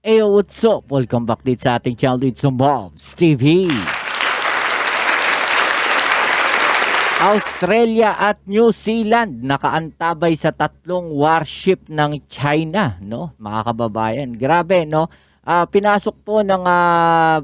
Hey, what's up? Welcome back dito sa ating channel dito sa Mobs TV. Australia at New Zealand nakaantabay sa tatlong warship ng China, no? Mga kababayan. Grabe, no? Pinasok po ng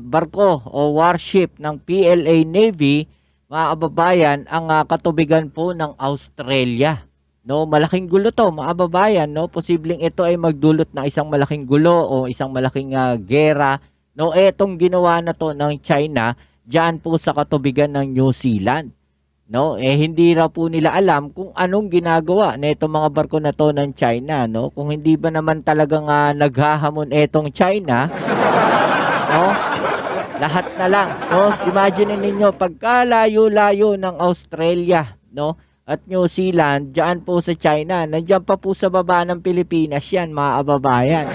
barko o warship ng PLA Navy, mga kababayan, ang katubigan po ng Australia. No, malaking gulo to, mga kababayan, no. Posibleng ito ay magdulot ng isang malaking gulo o isang malaking gera. No, etong ginawa na to ng China diyan po sa katubigan ng New Zealand. No, hindi raw po nila alam kung anong ginagawa na itong mga barko na to ng China, no. Kung hindi ba naman talagang naghahamon etong China, no? Lahat na lang, no. Imagine ninyo pagkalayo-layo ng Australia, no, at New Zealand, diyan po sa China. Nandiyan pa po sa baba ng Pilipinas yan, mga kababayan.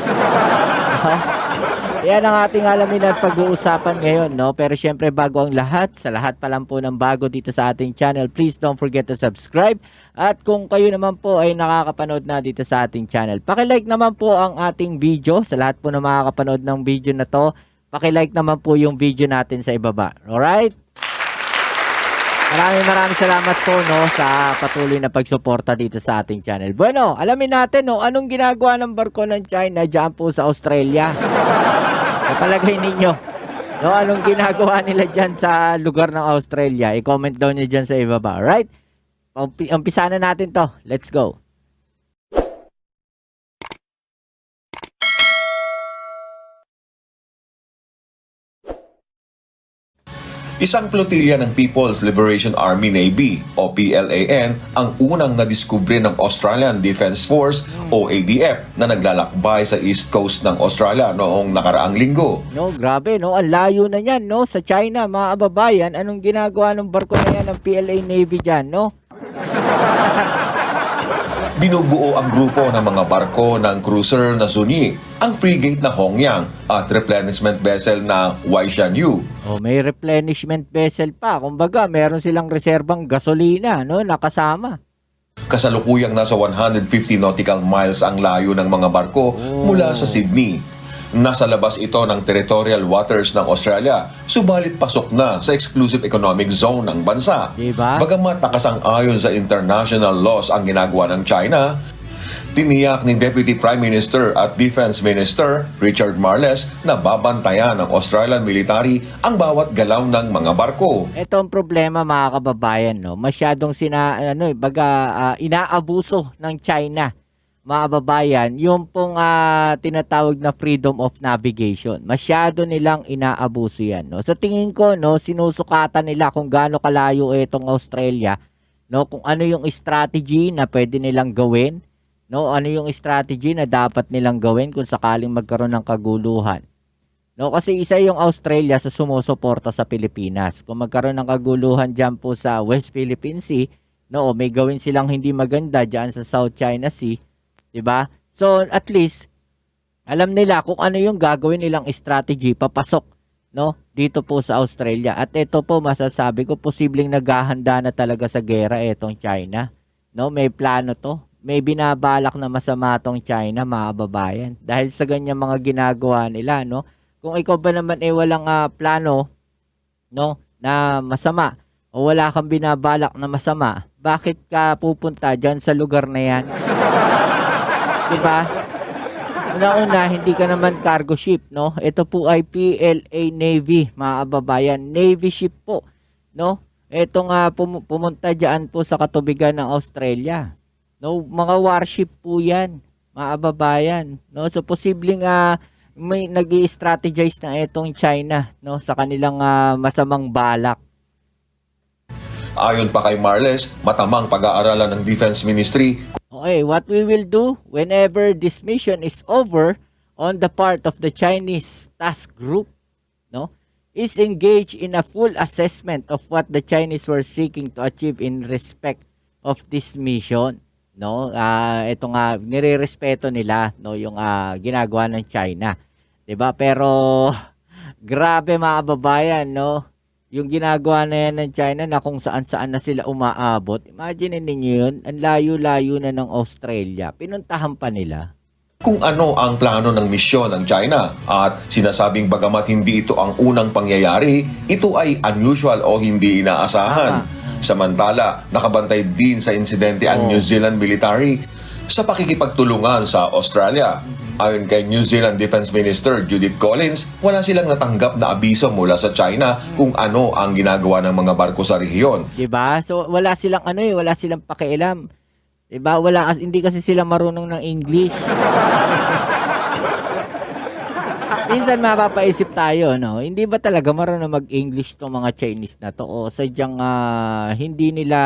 Yan ang ating alamin at pag-uusapan ngayon, no? Pero syempre, bago ang lahat, sa lahat pa lang po ng bago dito sa ating channel, please don't forget to subscribe. At kung kayo naman po ay nakakapanood na dito sa ating channel, pakilike naman po ang ating video. Sa lahat po na makakapanood ng video na to, pakilike naman po yung video natin sa ibaba. Alright? Maraming salamat po, no, sa patuloy na pagsuporta dito sa ating channel. Bueno, alamin natin, no, anong ginagawa ng barko ng China diyan po sa Australia. Sa palagay ninyo, no, anong ginagawa nila diyan sa lugar ng Australia? I-comment down niyo diyan sa ibaba, alright? Umpisa na natin to. Let's go. Isang flotilya ng People's Liberation Army Navy o PLAN ang unang nadiskubre ng Australian Defence Force o ADF na naglalakbay sa east coast ng Australia noong nakaraang linggo. No, grabe, no, ang layo na niyan, no, sa China, mga kababayan. Anong ginagawa ng barko na yan ng PLA Navy diyan, no? Binubuo ang grupo ng mga barko ng cruiser na Zunyi, ang frigate na Hongyang at replenishment vessel na Waishanyu. Oh, may replenishment vessel pa. Kumbaga, meron silang reserbang gasolina, no, nakasama. Kasalukuyang nasa 150 nautical miles ang layo ng mga barko mula sa Sydney. Nasa labas ito ng territorial waters ng Australia, subalit pasok na sa exclusive economic zone ng bansa. Diba? Bagamat nakasang-ayon sa international laws ang ginagawa ng China, tiniyak ni Deputy Prime Minister at Defense Minister Richard Marles na babantayan ng Australian military ang bawat galaw ng mga barko. Ito ang problema, mga kababayan, no. Masyadong inaabuso ng China, mga kababayan, yung pong tinatawag na freedom of navigation. Masyado nilang inaabuso yan, no. Sa tingin ko, no, sinusukatan nila kung gaano kalayo itong Australia, no, kung ano yung strategy na pwede nilang gawin, no, ano yung strategy na dapat nilang gawin kung sakaling magkaroon ng kaguluhan. No, kasi isa yung Australia sa sumusuporta sa Pilipinas. Kung magkaroon ng kaguluhan diyan po sa West Philippine Sea, no, may gawin silang hindi maganda diyan sa South China Sea, 'di ba? So, at least alam nila kung ano yung gagawin nilang strategy papasok, no, dito po sa Australia. At ito po masasabi ko, posibleng naghahanda na talaga sa gera etong China. No, may plano to. May binabalak na masama tong China, mga kababayan. Dahil sa ganyan mga ginagawa nila, no. Kung ikaw ba naman walang plano, no, na masama o wala kang binabalak na masama, bakit ka pupunta diyan sa lugar na 'yan? 'Di ba? Una-una, hindi ka naman cargo ship, no? Ito po ay PLA Navy, mga kababayan. Navy ship po, no? Ito nga pumunta diyan po sa katubigan ng Australia. No, mga warship po 'yan, mga kababayan, no? So posibleng may nag-i-strategize na itong China, no, sa kanilang masamang balak. Ayon pa kay Marles, matamang pag-aaralan ng Defense Ministry Okay, what we will do whenever this mission is over on the part of the Chinese task group, no, is engage in a full assessment of what the Chinese were seeking to achieve in respect of this mission. No, ito nga nirerespeto nila, no, yung ginagawa ng China, 'di ba? Pero grabe, mga kababayan, no, yung ginagawa na yan ng China na kung saan-saan na sila umaabot. Imagine ninyo yun, ang layo-layo na ng Australia, pinuntahan pa nila. kung ano ang plano ng misyon ng China at sinasabing bagamat hindi ito ang unang pangyayari, ito ay unusual o hindi inaasahan. Samantala, nakabantay din sa insidente ang New Zealand military sa pakikipagtulungan sa Australia. Ayon kay New Zealand Defense Minister Judith Collins, wala silang natanggap na abiso mula sa China kung ano ang ginagawa ng mga barko sa rehiyon. Diba? So wala silang wala silang pakialam. Diba? Hindi kasi sila marunong ng English. Minsan mapapaisip tayo, no? Hindi ba talaga marunong mag-English tong mga Chinese na to? O sadyang hindi nila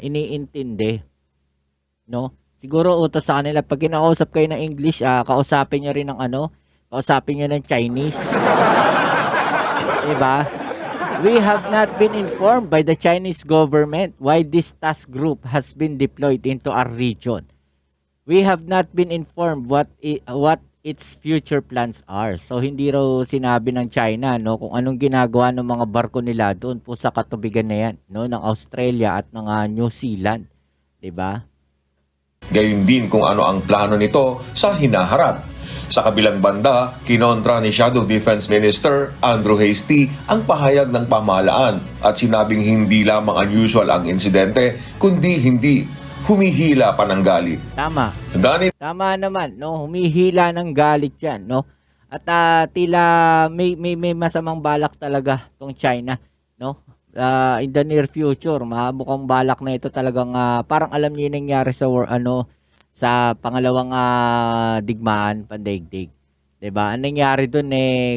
iniintindi, no? Siguro utos sa kanila, pag kinausap kayo ng English, kausapin nyo rin ng kausapin nyo ng Chinese. Diba? We have not been informed by the Chinese government why this task group has been deployed into our region. We have not been informed what its future plans are. So hindi raw sinabi ng China, no, kung anong ginagawa ng mga barko nila doon po sa katubigan na yan, no, ng Australia at ng New Zealand, 'di ba? Gayun din kung ano ang plano nito sa hinaharap. Sa kabilang banda, kinontra ni Shadow Defense Minister Andrew Hastie ang pahayag ng pamahalaan at sinabing hindi lamang unusual ang insidente, kundi hindi humihila pa ng galit. Tama. Tama naman, no? Humihila ng galit 'yan, no? At tila may masamang balak talaga tong China, no? In the near future, mukhang balak na ito talagang parang alam niyo yung nangyari sa sa pangalawang digmaan, pandaigdig. 'Di ba? Ang nangyari doon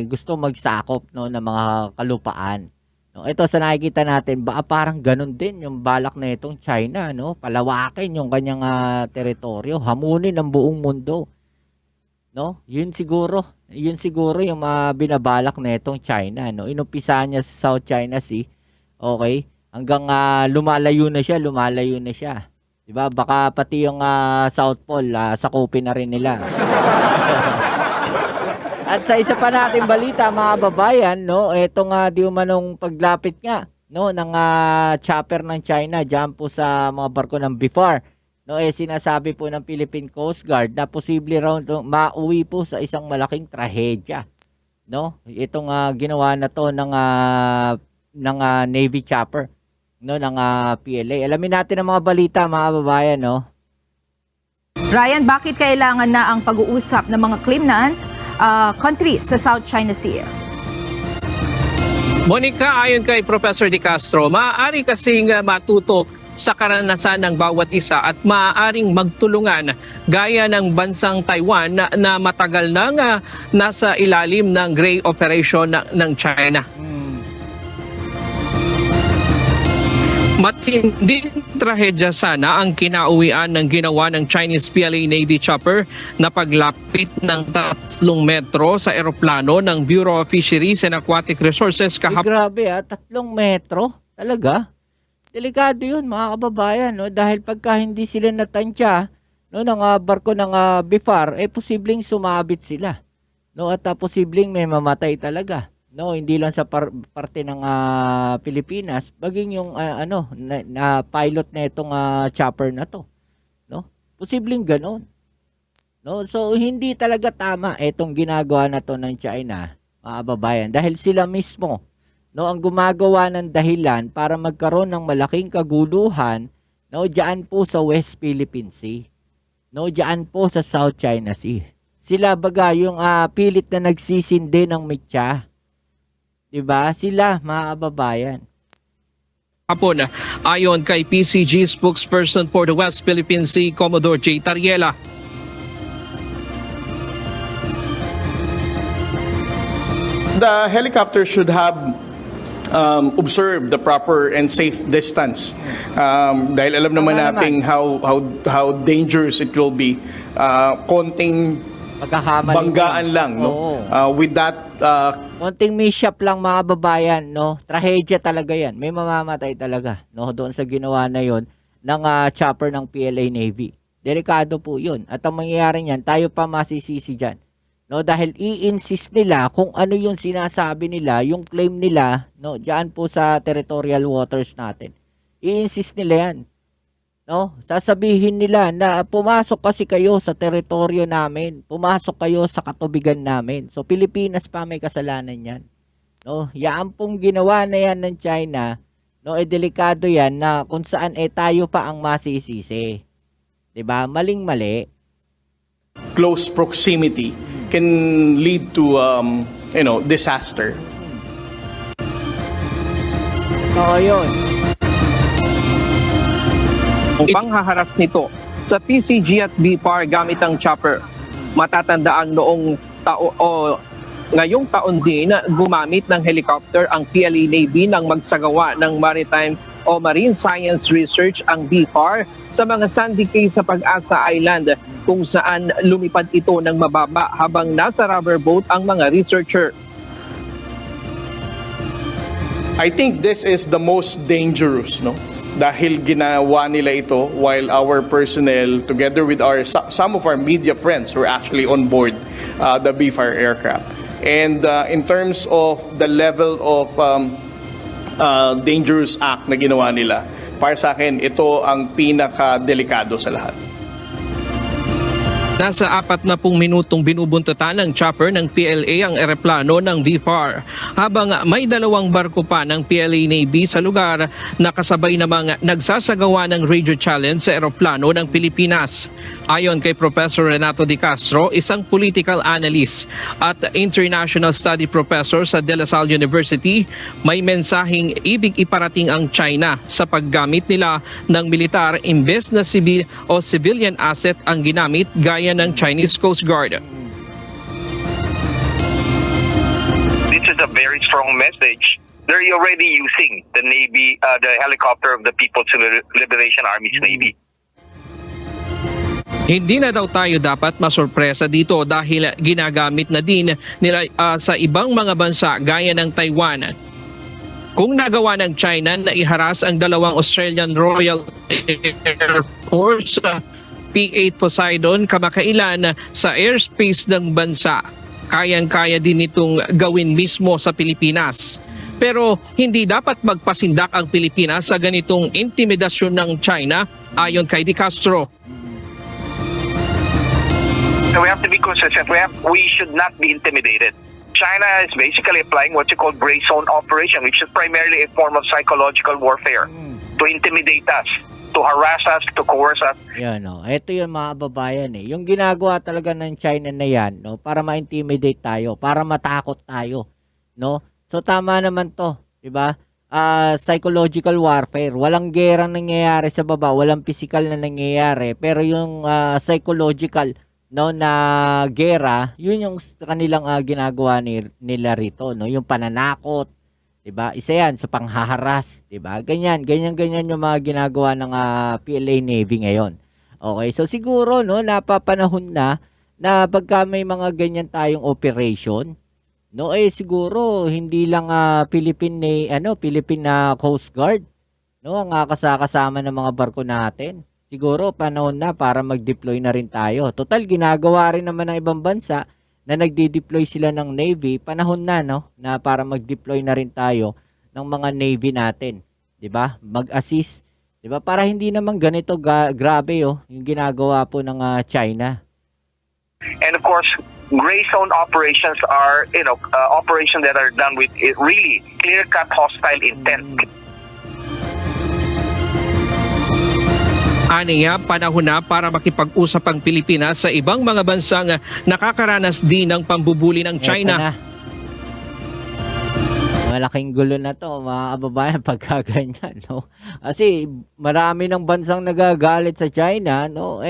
gusto magsakop, no, ng mga kalupaan. No, ito sa nakikita natin, parang ganun din yung balak na itong China, no? Palawakin yung kanyang teritoryo, hamunin ang buong mundo. No? Yun siguro yung binabalak na itong China, no? Inumpisa niya sa South China Sea. Okay? Hanggang lumalayo na siya. 'Di ba? Baka pati yung South Pole sakupin na rin nila. At sa isa pa nating balita, mga babayan, no, etong di umanong paglapit nga, no, ng chopper ng China diyan po sa mga barko ng BIFAR. No, sinasabi po ng Philippine Coast Guard na posible raw mauwi po sa isang malaking trahedya. No? Itong ginawa na to ng Navy chopper, no, ng PLA. Alamin natin ang mga balita, mga babayan, no. Ryan, bakit kailangan na ang pag-uusap ng mga claimant country sa South China Sea? Monica, ayon kay Professor De Castro, maaari kasing matuto sa karanasan ng bawat isa at maaaring magtulungan gaya ng bansang Taiwan na matagal nang nasa ilalim ng gray operation ng China. Matinding trahedya sana ang kinauwian ng ginawa ng Chinese PLA Navy chopper na paglapit ng 3 metro sa eroplano ng Bureau of Fisheries and Aquatic Resources kahapon. Grabe 3 metro? Talaga? Delikado yun, mga kababayan, no? Dahil pagka hindi sila natansya, no, ng barko ng BIFAR, posibleng sumabit sila. No? At posibleng may mamatay talaga. No, hindi lang sa parte ng Pilipinas, baging yung pilot na itong chopper na to, no? Posibleng ganoon. No, so hindi talaga tama itong ginagawa na to ng China, mga babayan, dahil sila mismo, no, ang gumagawa ng dahilan para magkaroon ng malaking kaguluhan, no, diyan po sa West Philippine Sea. No, diyan po sa South China Sea. Sila baga yung pilit na nagsisindi ng mitya. Diba? Sila, mga kababayan. Hapon, ayon kay PCG spokesperson for the West Philippine Sea, Commodore J. Tariela. The helicopter should have observed the proper and safe distance. Dahil alam naman natin how dangerous it will be. Konting banggaan lang, no? With that konting mishap lang, mga babayan, no? Trahedya talaga 'yan. May mamamatay talaga, no, doon sa ginawa na 'yon ng chopper ng PLA Navy. Delikado po 'yun. At ang mangyayari niyan, tayo pa masisisi diyan. No, dahil i-insist nila kung ano yung sinasabi nila, yung claim nila, no, diyan po sa territorial waters natin. I-insist nila 'yan. No? Sasabihin nila na pumasok kasi kayo sa teritoryo namin, pumasok kayo sa katubigan namin. So Pilipinas pa may kasalanan 'yan. No, yan pong ginawa na yan ng China, no, delikado yan na kung saan tayo pa ang masisisi. 'Di ba? Maling-mali. Close proximity can lead to disaster. Oo, yun. Ang panghaharas nito sa PCG at BFAR gamit ang chopper. Matatandaan noong ngayong taon din gumamit ng helicopter ang PLA Navy nang magsagawa ng maritime o marine science research ang BFAR sa mga sandy cay sa Pag-asa Island kung saan lumipad ito ng mababa habang nasa rubber boat ang mga researcher. I think this is the most dangerous, no? Dahil ginawa nila ito while our personnel, together with some of our media friends, were actually on board the BFAR aircraft. And in terms of the level of dangerous act na ginawa nila, para sa akin, ito ang pinaka-delikado sa lahat. Nasa 40 minutong binubuntutan ng chopper ng PLA ang eroplano ng BFAR habang may 2 barko pa ng PLA Navy sa lugar na kasabay namang nagsasagawa ng radio challenge sa eroplano ng Pilipinas. Ayon kay Professor Renato De Castro, isang political analyst at international study professor sa De La Salle University, may mensaheng ibig iparating ang China sa paggamit nila ng militar imbes na civilian asset ang ginamit gaya ng Chinese Coast Guard. This is a very strong message. They're already using the Navy, the helicopter of the People's Liberation Army's Navy. Hindi na daw tayo dapat masurpresa dito dahil ginagamit na din nila sa ibang mga bansa gaya ng Taiwan. Kung nagawa ng China na iharas ang 2 Australian Royal Air Force P-8 Poseidon kamakailan sa airspace ng bansa, kayang-kaya din itong gawin mismo sa Pilipinas. Pero hindi dapat magpasindak ang Pilipinas sa ganitong intimidasyon ng China ayon kay De Castro. So we have to be consistent. We should not be intimidated. China is basically applying what you call gray zone operation, which is primarily a form of psychological warfare to intimidate us, to harass us, to coerce us. Yan, no. Ito yung mga babayan eh. Yung ginagawa talaga ng China na yan, no, para ma-intimidate tayo, para matakot tayo, no? So tama naman 'to, 'di ba? Psychological warfare. Walang gerang nangyayari sa baba, walang physical na nangyayari, pero yung psychological, no, na gera, yun yung kanilang ginagawa nila rito, no, yung pananakot, 'di ba? Isa 'yan sa panghaharas, 'di ba? Ganyan yung mga ginagawa ng PLA Navy ngayon. Okay, so siguro, no, napapanahon na pagka may mga ganyan tayong operation, no, siguro hindi lang Philippine Coast Guard, no, ang kasama ng mga barko natin. Siguro panahon na para mag-deploy na rin tayo. Total, ginagawa rin naman ng ibang bansa na nagde-deploy sila ng Navy. Panahon na, no, na para mag-deploy na rin tayo ng mga Navy natin, 'di ba? Mag-assist, 'di ba? Para hindi naman ganito grabe yung ginagawa po ng China. And of course, gray zone operations are, operations that are done with really clear-cut hostile intent. Aniya, panahon na para makipag-usap ang Pilipinas sa ibang mga bansang nakakaranas din ng pambubuli ng China. Eto na. Malaking gulo na to, mga kababayan, pagkaganyan, no? Kasi marami ng bansang nagagalit sa China, no?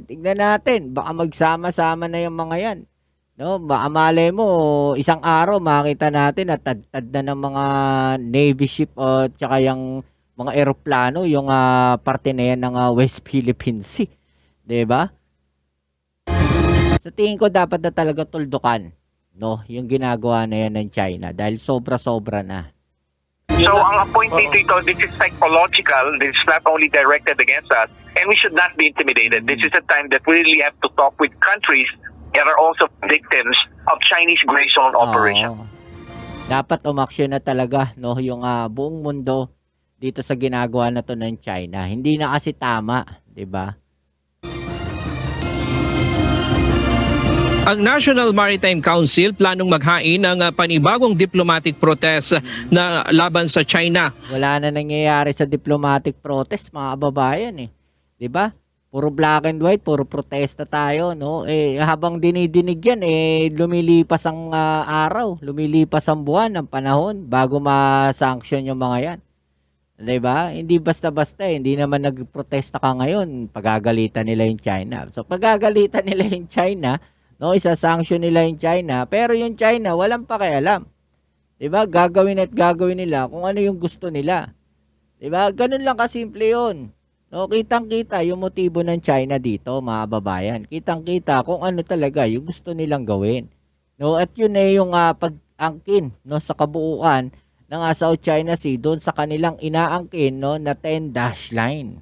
Tignan natin, baka magsama-sama na yung mga yan, no? Baka malay mo, isang araw makita natin at tad na ng mga Navy ship o tsaka yung mga eroplano, yung parte na yan ng West Philippine Sea, 'di ba? Sa tingin ko dapat na talaga tuldukan, no, yung ginagawa na yan ng China dahil sobra-sobra na. So ang point dito, this is psychological, this is not only directed against us, and we should not be intimidated. This is a time that we really have to talk with countries that are also victims of Chinese gray zone operation. Dapat umaksyon na talaga, no, yung buong mundo, dito sa ginagawa na to ng China. Hindi na kasi tama, 'di ba? Ang National Maritime Council planong maghain ng panibagong diplomatic protest na laban sa China. Wala na nangyayari sa diplomatic protest, mga kababayan eh. 'Di ba? Puro black and white, puro protesta tayo, no? Eh habang dinidinig 'yan lumilipas ang araw, lumilipas ang buwan, ang panahon bago ma-sanction yung mga 'yan. 'Di ba? Hindi basta-basta, hindi naman nagprotesta ka ngayon, pagagalitan nila yung China. So pagagalitan nila yung China, no, isa-sanction nila yung China, pero yung China walang pakialam. 'Di ba? Gagawin at gagawin nila kung ano yung gusto nila. 'Di ba? Ganun lang kasimple 'yon. No, kitang-kita yung motibo ng China dito, mga babayan. Kitang-kita kung ano talaga yung gusto nilang gawin. No, at yun yung pag-angkin, no, sa kabuuan ng South China Sea doon sa kanilang inaangkin, no, na 10 dash line.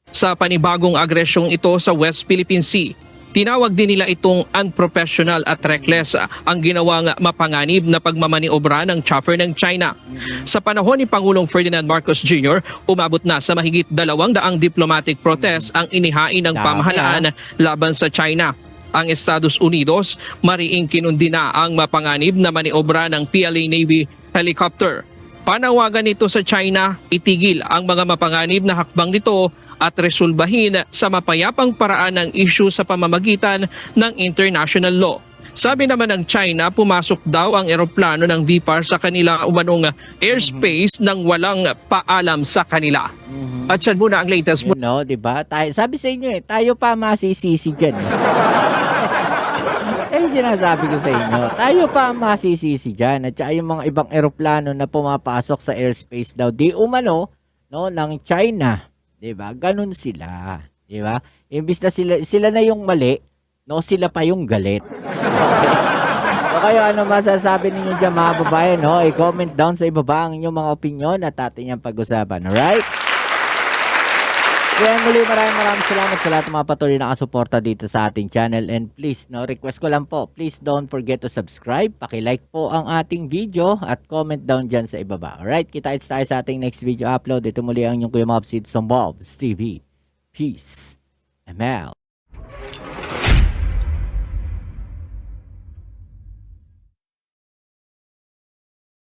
Sa panibagong agresyong ito sa West Philippine Sea, tinawag din nila itong unprofessional at reckless ang ginawang mapanganib na pagmamaniobra ng chopper ng China. Sa panahon ni Pangulong Ferdinand Marcos Jr., umabot na sa mahigit 200 diplomatic protest ang inihain ng pamahalaan laban sa China. Ang Estados Unidos mariing kinundi na ang mapanganib na maniobra ng PLA Navy helicopter. Panawagan nito sa China, itigil ang mga mapanganib na hakbang nito at resolbahin sa mapayapang paraan ang issue sa pamamagitan ng international law. Sabi naman ng China, pumasok daw ang eroplano ng DPAR sa kanila umanong airspace nang walang paalam sa kanila. At yan muna ang latest You know, 'di ba? Sabi sa inyo tayo pa masisisi diyan. Sinasabi ko sa inyo, tayo pa masisisi diyan. At saka yung mga ibang eroplano na pumapasok sa airspace daw, di umano, no, ng China. 'Di ba? Ganun sila, 'di ba? Imbis na sila na yung mali, no, sila pa yung galit. Okay? So kayo, ano masasabi ninyo diyan, mga babayan, no? I-comment down sa ibaba ang inyong mga opinion at atin yung pag-usapan. Alright? So yan, muli maraming salamat sa lahat ng mga patuloy na kasuporta dito sa ating channel. And please, no, request ko lang po, please don't forget to subscribe. Paki-like po ang ating video at comment down dyan sa ibaba. Alright, kita-kits tayo sa ating next video upload. Ito muli ang inyong Kuya Mobs, it's on Bobs TV. Peace. ML.